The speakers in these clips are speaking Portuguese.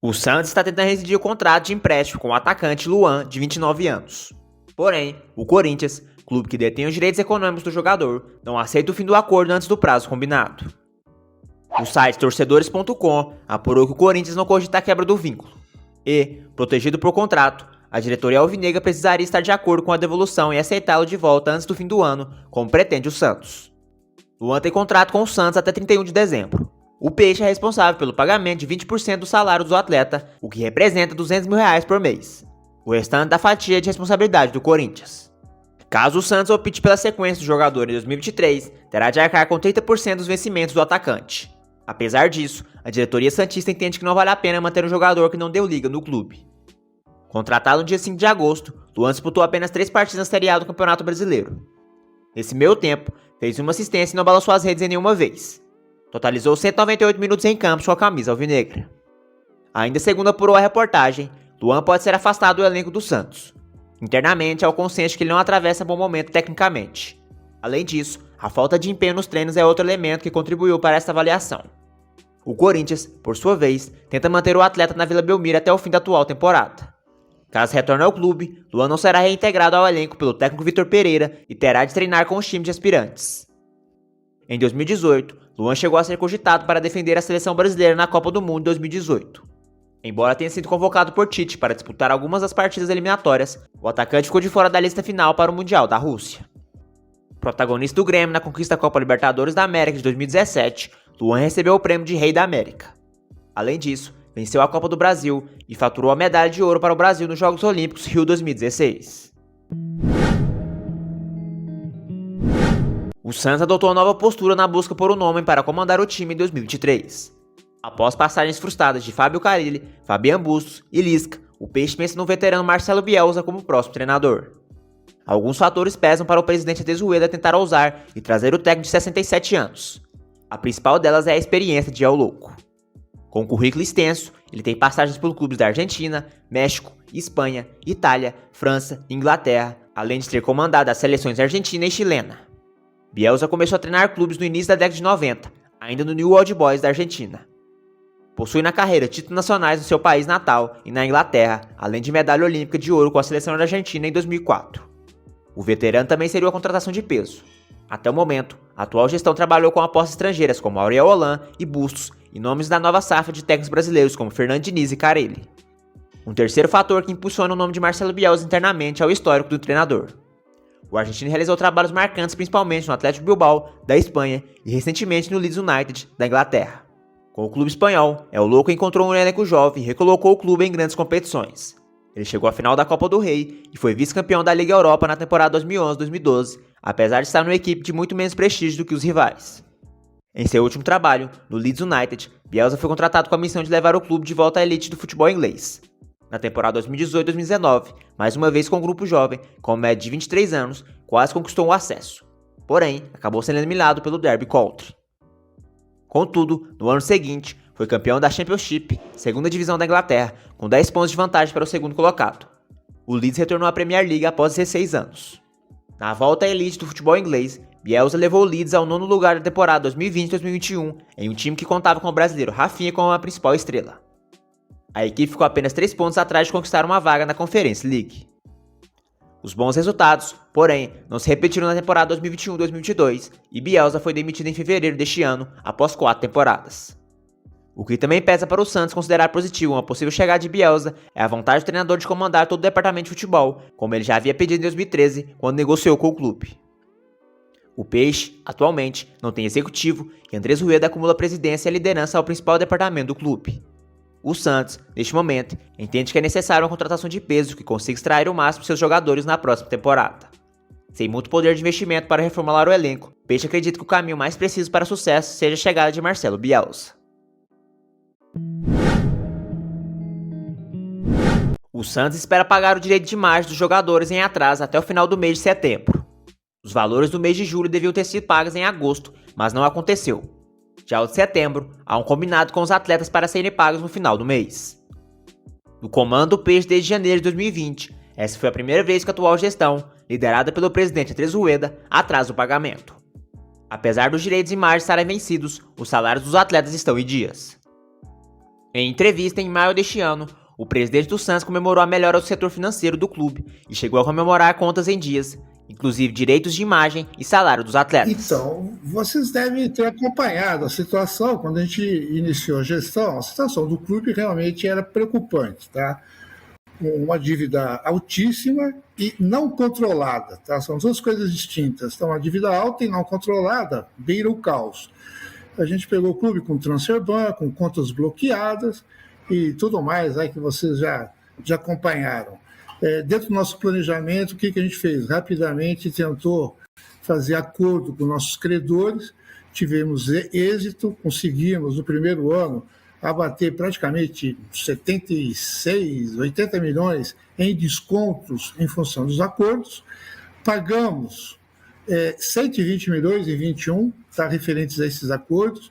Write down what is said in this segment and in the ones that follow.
O Santos está tentando rescindir o contrato de empréstimo com o atacante Luan, de 29 anos. Porém, o Corinthians, clube que detém os direitos econômicos do jogador, não aceita o fim do acordo antes do prazo combinado. O site torcedores.com apurou que o Corinthians não cogita a quebra do vínculo e, protegido por contrato, a diretoria alvinegra precisaria estar de acordo com a devolução e aceitá-lo de volta antes do fim do ano, como pretende o Santos. Luan tem contrato com o Santos até 31 de dezembro. O Peixe é responsável pelo pagamento de 20% do salário do atleta, o que representa R$200 mil por mês. O restante da fatia é de responsabilidade do Corinthians. Caso o Santos opte pela sequência do jogador em 2023, terá de arcar com 30% dos vencimentos do atacante. Apesar disso, a diretoria santista entende que não vale a pena manter um jogador que não deu liga no clube. Contratado no dia 5 de agosto, Luan disputou apenas 3 partidas na Série A do Campeonato Brasileiro. Nesse meio tempo, fez uma assistência e não balançou as redes em nenhuma vez. Totalizou 198 minutos em campo com a camisa alvinegra. Ainda segundo apurou a reportagem, Luan pode ser afastado do elenco do Santos. Internamente, há o consenso que ele não atravessa bom momento tecnicamente. Além disso, a falta de empenho nos treinos é outro elemento que contribuiu para esta avaliação. O Corinthians, por sua vez, tenta manter o atleta na Vila Belmiro até o fim da atual temporada. Caso retorne ao clube, Luan não será reintegrado ao elenco pelo técnico Vitor Pereira e terá de treinar com os times de aspirantes. Em 2018, Luan chegou a ser cogitado para defender a seleção brasileira na Copa do Mundo de 2018. Embora tenha sido convocado por Tite para disputar algumas das partidas eliminatórias, o atacante ficou de fora da lista final para o Mundial da Rússia. Protagonista do Grêmio na conquista da Copa Libertadores da América de 2017, Luan recebeu o prêmio de Rei da América. Além disso, venceu a Copa do Brasil e faturou a medalha de ouro para o Brasil nos Jogos Olímpicos Rio 2016. O Santos adotou uma nova postura na busca por um nome para comandar o time em 2023. Após passagens frustradas de Fábio Carille, Fabian Bustos e Lisca, o Peixe pensa no veterano Marcelo Bielsa como próximo treinador. Alguns fatores pesam para o presidente Adesueda tentar ousar e trazer o técnico de 67 anos. A principal delas é a experiência de El Louco. Com um currículo extenso, ele tem passagens por clubes da Argentina, México, Espanha, Itália, França e Inglaterra, além de ter comandado as seleções argentina e chilena. Bielsa começou a treinar clubes no início da década de 90, ainda no New Old Boys da Argentina. Possui na carreira títulos nacionais no seu país natal e na Inglaterra, além de medalha olímpica de ouro com a seleção da Argentina em 2004. O veterano também seria uma contratação de peso. Até o momento, a atual gestão trabalhou com apostas estrangeiras como Ariel Holan e Bustos e nomes da nova safra de técnicos brasileiros como Fernando Diniz e Carille. Um terceiro fator que impulsiona o nome de Marcelo Bielsa internamente é o histórico do treinador. O argentino realizou trabalhos marcantes principalmente no Atlético Bilbao, da Espanha, e recentemente no Leeds United, da Inglaterra. Com o clube espanhol, El Louco encontrou um elenco jovem e recolocou o clube em grandes competições. Ele chegou à final da Copa do Rei e foi vice-campeão da Liga Europa na temporada 2011-2012, apesar de estar numa equipe de muito menos prestígio do que os rivais. Em seu último trabalho, no Leeds United, Bielsa foi contratado com a missão de levar o clube de volta à elite do futebol inglês. Na temporada 2018-2019, mais uma vez com um grupo jovem, com média de 23 anos, quase conquistou o acesso. Porém, acabou sendo eliminado pelo Derby County. Contudo, no ano seguinte, foi campeão da Championship, segunda divisão da Inglaterra, com 10 pontos de vantagem para o segundo colocado. O Leeds retornou à Premier League após 16 anos. Na volta à elite do futebol inglês, Bielsa levou o Leeds ao 9º lugar da temporada 2020-2021, em um time que contava com o brasileiro Rafinha como a principal estrela. A equipe ficou apenas 3 pontos atrás de conquistar uma vaga na Conference League. Os bons resultados, porém, não se repetiram na temporada 2021-2022 e Bielsa foi demitido em fevereiro deste ano, após 4 temporadas. O que também pesa para o Santos considerar positivo uma possível chegada de Bielsa é a vontade do treinador de comandar todo o departamento de futebol, como ele já havia pedido em 2013, quando negociou com o clube. O Peixe, atualmente, não tem executivo e Andrés Rueda acumula a presidência e a liderança ao principal departamento do clube. O Santos, neste momento, entende que é necessário uma contratação de peso que consiga extrair o máximo de seus jogadores na próxima temporada. Sem muito poder de investimento para reformular o elenco, o Peixe acredita que o caminho mais preciso para sucesso seja a chegada de Marcelo Bielsa. O Santos espera pagar o direito de imagem dos jogadores em atraso até o final do mês de setembro. Os valores do mês de julho deviam ter sido pagos em agosto, mas não aconteceu. Já o de setembro, há um combinado com os atletas para serem pagos no final do mês. No comando do Peixe desde janeiro de 2020, essa foi a primeira vez que a atual gestão, liderada pelo presidente Andrés Rueda, atrasa o pagamento. Apesar dos direitos de imagem estarem vencidos, os salários dos atletas estão em dias. Em entrevista em maio deste ano, o presidente do Santos comemorou a melhora do setor financeiro do clube e chegou a comemorar contas em dias, inclusive direitos de imagem e salário dos atletas. Então, vocês devem ter acompanhado a situação, quando a gente iniciou a gestão, a situação do clube realmente era preocupante, tá? Uma dívida altíssima e não controlada, tá? São duas coisas distintas. Então, a dívida alta e não controlada beira o caos. A gente pegou o clube com transfer ban, com contas bloqueadas e tudo mais aí que vocês já acompanharam. Dentro do nosso planejamento, o que a gente fez? Rapidamente tentou fazer acordo com nossos credores, tivemos êxito, conseguimos no primeiro ano abater praticamente 76, 80 milhões em descontos em função dos acordos, pagamos 120 milhões em 21, tá, referentes a esses acordos.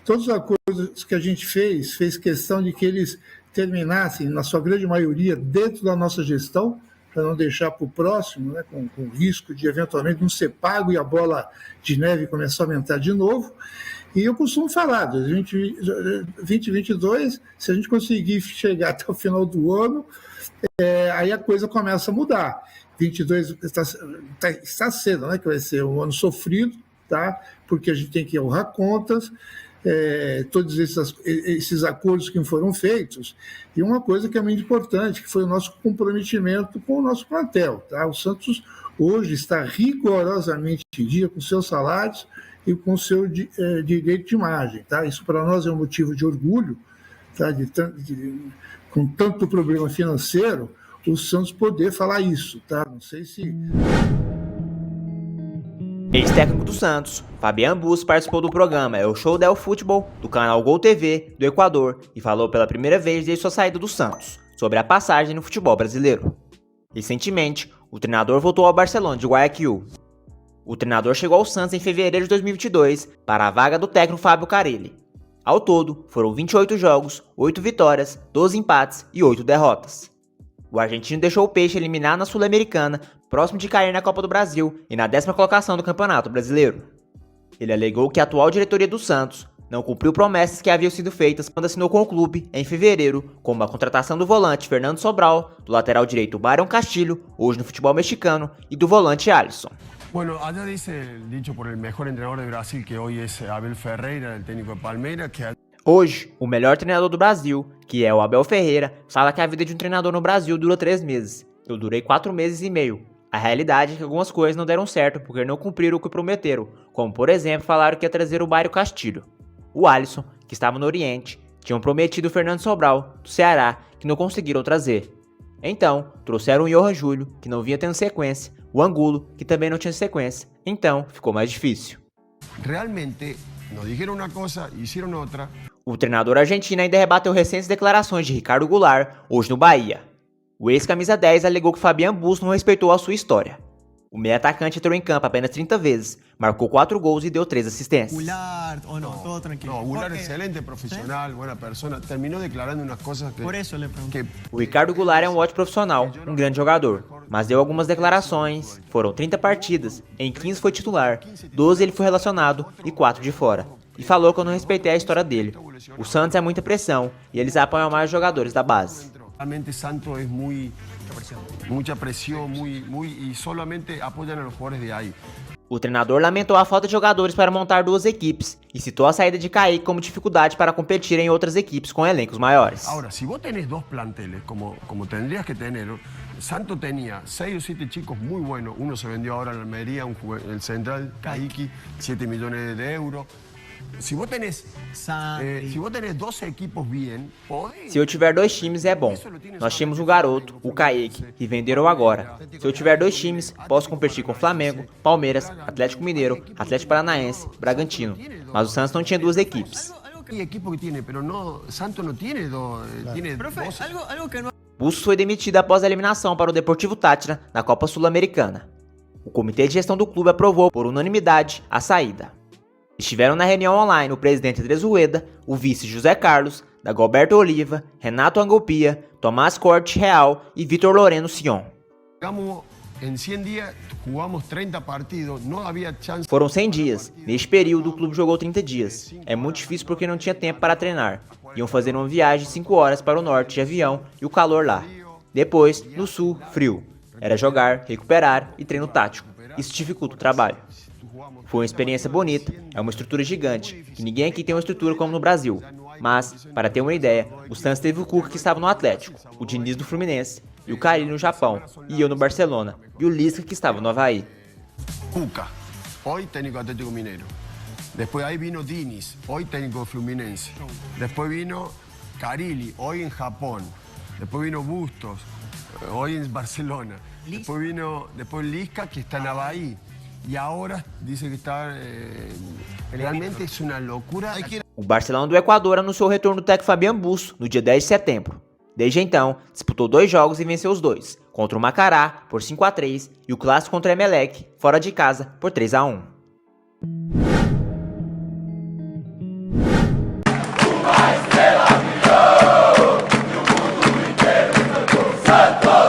Todos os acordos que a gente fez questão de que eles terminassem, na sua grande maioria, dentro da nossa gestão, para não deixar para o próximo, né, com risco de eventualmente não ser pago e a bola de neve começar a aumentar de novo. E eu costumo falar, 2022, se a gente conseguir chegar até o final do ano, aí a coisa começa a mudar. 22 está sendo, né, que vai ser um ano sofrido, tá? Porque a gente tem que honrar contas, todos esses acordos que foram feitos, e uma coisa que é muito importante, que foi o nosso comprometimento com o nosso plantel. Tá? O Santos hoje está rigorosamente em dia com seus salários e com o seu direito de imagem. Tá? Isso para nós é um motivo de orgulho, tá? Com tanto problema financeiro, o Santos poder falar isso. Tá? Não sei se... Ex-técnico do Santos, Fabian Bustos participou do programa É o Show del Futebol, do canal Gol TV, do Equador, e falou pela primeira vez desde sua saída do Santos, sobre a passagem no futebol brasileiro. Recentemente, o treinador voltou ao Barcelona de Guayaquil. O treinador chegou ao Santos em fevereiro de 2022 para a vaga do técnico Fábio Carille. Ao todo, foram 28 jogos, 8 vitórias, 12 empates e 8 derrotas. O argentino deixou o Peixe eliminar na Sul-Americana, próximo de cair na Copa do Brasil e na 10ª colocação do Campeonato Brasileiro. Ele alegou que a atual diretoria do Santos não cumpriu promessas que haviam sido feitas quando assinou com o clube em fevereiro, como a contratação do volante Fernando Sobral, do lateral direito Byron Castillo, hoje no futebol mexicano, e do volante Alisson. Bueno, allá dice, dicho por el mejor entrenador de Brasil, que hoy es Abel Ferreira, el técnico de Palmeiras, que... Hoje, o melhor treinador do Brasil, que é o Abel Ferreira, fala que a vida de um treinador no Brasil dura 3 meses. Eu durei 4 meses e meio. A realidade é que algumas coisas não deram certo porque não cumpriram o que prometeram, como por exemplo falaram que ia trazer o Byron Castillo. O Alisson, que estava no Oriente, tinham prometido o Fernando Sobral, do Ceará, que não conseguiram trazer. Então, trouxeram o Johan Júlio, que não vinha tendo sequência, o Angulo, que também não tinha sequência. Então, ficou mais difícil. Realmente, nos dijeron una cosa, hicieron otra. O treinador argentino ainda rebateu recentes declarações de Ricardo Goulart, hoje no Bahia. O ex-camisa 10 alegou que Fabian Bustos não respeitou a sua história. O meio-atacante entrou em campo apenas 30 vezes, marcou 4 gols e deu 3 assistências. Goulart, o no, todo tranquilo. No, Goulart excelente profesional, buena persona. Terminó declarando unas cosas que... Por eso le pregunto. O Ricardo Goulart é um ótimo profissional, um grande jogador, mas deu algumas declarações. Foram 30 partidas, em 15 foi titular, 12 ele foi relacionado e 4 de fora. E falou que eu não respeitei a história dele. O Santos é muita pressão e eles apoiam mais os jogadores da base. Realmente Santos es mucha presión, y solamente apoyan a los jugadores de ahí. O treinador lamentou a falta de jogadores para montar 2 equipes e citou a saída de Kaique como dificuldade para competir em outras equipes com elencos maiores. Ahora, si vos tenés 2 planteles, como tendrías que tener, Santos tenía 6 o 7 chicos muy buenos. Uno se vendió ahora en Almería, el central, Kaique, 7 millones de euros. Se você tenés 12 equipos bem, pode... Se eu tiver 2 times é bom. Nós tínhamos um garoto, o Kaique, que venderam agora. Se eu tiver 2 times, posso competir com Flamengo, Palmeiras, Atlético Mineiro, Atlético Paranaense, Bragantino. Mas o Santos não tinha 2 equipes. Tem equipo que tem, mas Santos não tem 12. Bustos foi demitido após a eliminação para o Deportivo Táchira na Copa Sul-Americana. O comitê de gestão do clube aprovou por unanimidade a saída. Estiveram na reunião online o presidente Andrés Rueda, o vice José Carlos, Dagoberto Oliva, Renato Angopia, Tomás Corte Real e Vitor Loreno Sion. Em 100 dias, jogamos 30 partidos, não havia chance. Foram 100 dias. Neste período, o clube jogou 30 dias. É muito difícil porque não tinha tempo para treinar. iam fazer uma viagem de 5 horas para o norte de avião e o calor lá. Depois, no sul, frio. Era jogar, recuperar e treino tático. Isso dificulta o trabalho. Foi uma experiência bonita, é uma estrutura gigante, que ninguém aqui tem uma estrutura como no Brasil. Mas, para ter uma ideia, o Santos teve o Cuca que estava no Atlético, o Diniz do Fluminense, e o Carille no Japão, e eu no Barcelona, e o Lisca que estava no Avaí. Cuca, hoy técnico Atlético Mineiro. Después ahí vino Diniz, hoy técnico Fluminense. Después vino Carille, hoy en Japón. Después vino Bustos, hoy en Barcelona. Después Lisca, que está en Avaí. Y ahora dice que está... realmente es una locura. O Barcelona do Equador anunciou o retorno do técnico Fabian Busto no dia 10 de setembro. Desde então, disputou 2 jogos e venceu os 2, contra o Macará por 5-3 e o clássico contra o Emelec, fora de casa, por 3-1. Santos!